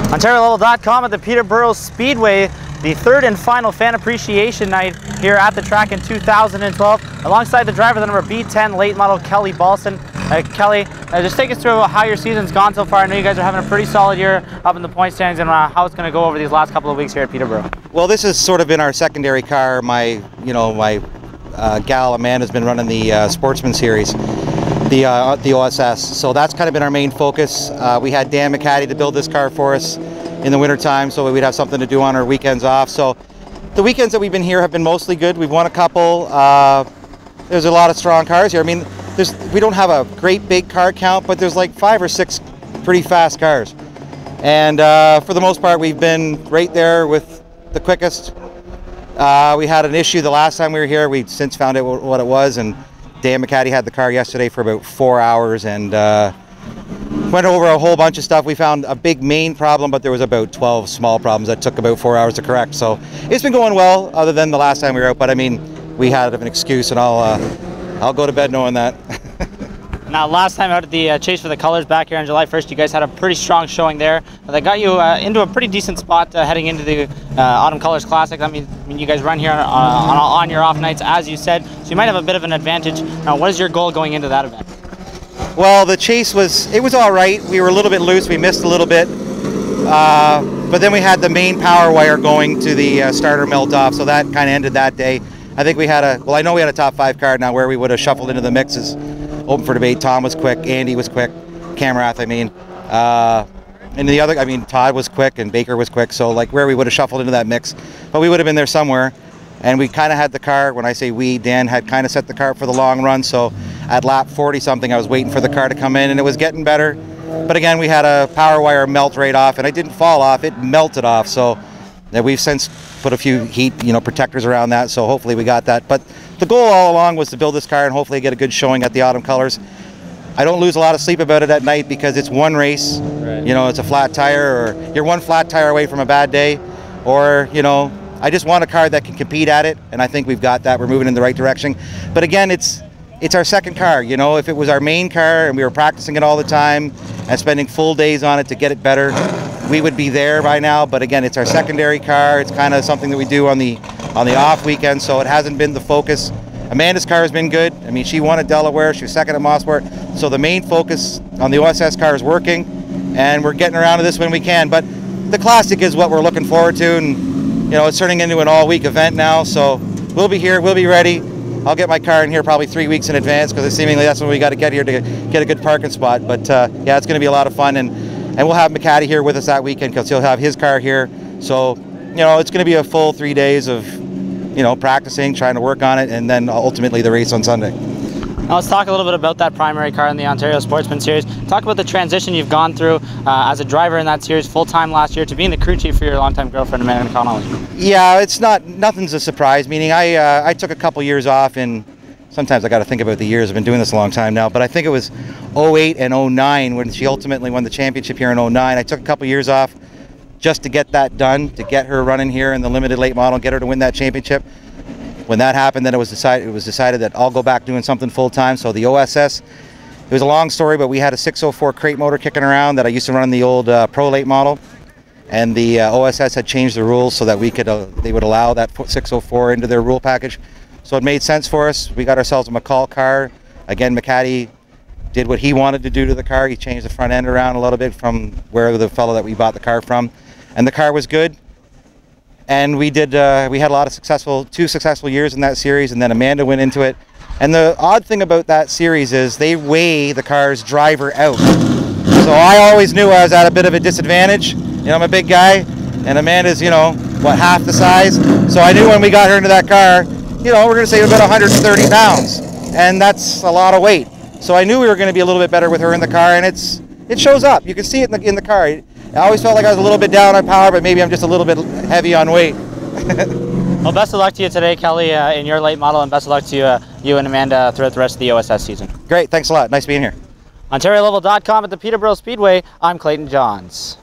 OntarioLevel.com at the Peterborough Speedway, the third and final fan appreciation night here at the track in 2012, alongside the driver, the number B10 late model Kelly Balson. Kelly, just take us through how your season's gone so far. I know you guys are having a pretty solid year up in the point standings, and how it's going to go over these last couple of weeks here at Peterborough. Well, this has sort of been our secondary car. My gal Amanda's been running the Sportsman Series, the OSS. So that's kind of been our main focus. We had Dan McCaddy to build this car for us in the winter time, so we'd have something to do on our weekends off. So the weekends that we've been here have been mostly good. We've won a couple. There's a lot of strong cars here. I mean, we don't have a great big car count, but there's like 5 or 6 pretty fast cars. And for the most part, we've been right there with the quickest. We had an issue the last time we were here. We've since found out what it was, and Dan McCaddy had the car yesterday for about 4 hours and went over a whole bunch of stuff. We found a big main problem, but there was about 12 small problems that took about 4 hours to correct. So it's been going well, other than the last time we were out. But I mean, we had an excuse, and I'll go to bed knowing that. Now, last time out at the Chase for the Colors back here on July 1st, you guys had a pretty strong showing there. That got you into a pretty decent spot heading into the Autumn Colors Classic. I mean, you guys run here on your off nights, as you said, so you might have a bit of an advantage. Now, what is your goal going into that event? Well, the chase was all right. We were a little bit loose. We missed a little bit. But then we had the main power wire going to the starter melt off, so that kind of ended that day. I think we had I know we had a top 5 car now where we would have shuffled into the mixes. Open for debate. Tom was quick, Andy was quick, Camerath, I mean. And the other, I mean, Todd was quick and Baker was quick, so like where we would have shuffled into that mix. But we would have been there somewhere. And we kind of had the car, when I say we, Dan had kind of set the car up for the long run, so at lap 40-something I was waiting for the car to come in, and it was getting better. But again, we had a power wire melt right off, and it didn't fall off, it melted off. So we've since put a few heat protectors around that, so hopefully we got that. But the goal all along was to build this car and hopefully get a good showing at the Autumn Colors. I don't lose a lot of sleep about it at night because it's one race. Right. It's a flat tire, or you're one flat tire away from a bad day, or I just want a car that can compete at it, and I think we've got that. We're moving in the right direction. But again, it's our second car. If it was our main car and we were practicing it all the time and spending full days on it to get it better, we would be there by now. But again, it's our secondary car. It's kind of something that we do on the off weekend, so it hasn't been the focus. Amanda's car has been good. I mean, she won at Delaware, she was second at Mosport, so the main focus on the OSS car is working, and we're getting around to this when we can. But the Classic is what we're looking forward to, and it's turning into an all-week event now, so we'll be here, we'll be ready. I'll get my car in here probably 3 weeks in advance, because seemingly that's when we got to get here to get a good parking spot. But yeah, it's going to be a lot of fun, and we'll have McCaddy here with us that weekend because he'll have his car here. So it's going to be a full 3 days of practicing, trying to work on it, and then ultimately the race on Sunday. Now let's talk a little bit about that primary car in the Ontario Sportsman Series. Talk about the transition you've gone through as a driver in that series full-time last year to being the crew chief for your longtime girlfriend, Amanda Connolly. Yeah, nothing's a surprise, meaning I took a couple years off, and sometimes I got to think about the years. I've been doing this a long time now, but I think it was 08 and 09 when she ultimately won the championship here in 09. I took a couple years off just to get that done, to get her running here in the limited late model, get her to win that championship. When that happened, then it was decided that I'll go back doing something full-time. So the OSS, it was a long story, but we had a 604 crate motor kicking around that I used to run in the old Pro late model, and the OSS had changed the rules so that they would allow that 604 into their rule package. So it made sense for us. We got ourselves a McCall car. Again, McCaddy did what he wanted to do to the car. He changed the front end around a little bit from where the fellow that we bought the car from. And the car was good, and we had a lot of 2 successful years in that series, and then Amanda went into it. And the odd thing about that series is they weigh the car's driver out. So I always knew I was at a bit of a disadvantage. I'm a big guy, and Amanda's, half the size. So I knew when we got her into that car, we're going to save about 130 pounds, and that's a lot of weight. So I knew we were going to be a little bit better with her in the car, and it shows up. You can see it in the car. I always felt like I was a little bit down on power, but maybe I'm just a little bit heavy on weight. Well, best of luck to you today, Kelly, in your late model, and best of luck to you and Amanda throughout the rest of the OSS season. Great, thanks a lot. Nice being here. OntarioLevel.com at the Peterborough Speedway, I'm Clayton Johns.